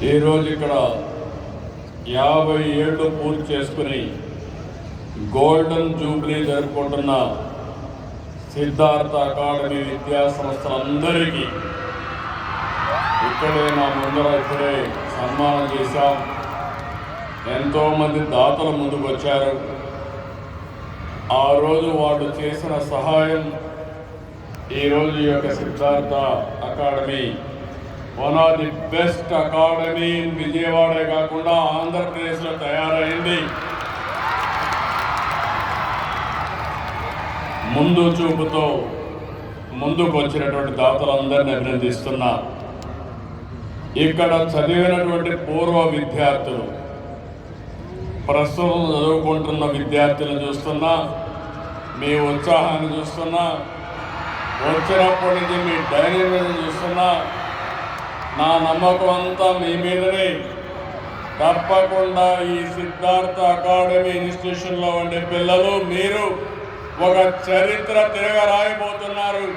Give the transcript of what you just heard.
ఈరోజు ఇక్కడ 50 ఏళ్ళు పూర్తి చేసుకుని గోల్డెన్ జూబ్లీ జరుపుకుంటున్న సిద్ధార్థ అకాడమీ విద్యా సంస్థలందరికీ ఇక్కడే నా ముందర ఇప్పుడే సన్మానం చేశాం. ఎంతోమంది దాతలు ముందుకు వచ్చారు. ఆ రోజు వాళ్ళు చేసిన సహాయం ఈరోజు ఈ యొక్క Siddhartha academy one of the best academy విజయవాడే కాకుండా ఆంధ్రప్రదేశ్లో తయారైంది. ముందు చూపుతో ముందుకు వచ్చినటువంటి దాతలందరినీ అభినందిస్తున్నా. ఇక్కడ చదివినటువంటి పూర్వ విద్యార్థులు, ప్రస్తుతం చదువుకుంటున్న విద్యార్థులను చూస్తున్నా, మీ ఉత్సాహాన్ని చూస్తున్నా, వచ్చినప్పటి నుంచి మీ డైనమిజం చూస్తున్నా, నా నమ్మకం అంతా మీ మీదనే. తప్పకుండా ఈ సిద్ధార్థ అకాడమీ ఇన్స్టిట్యూషన్లో ఉండే పిల్లలు మీరు ఒక చరిత్ర తిరగరాయబోతున్నారు.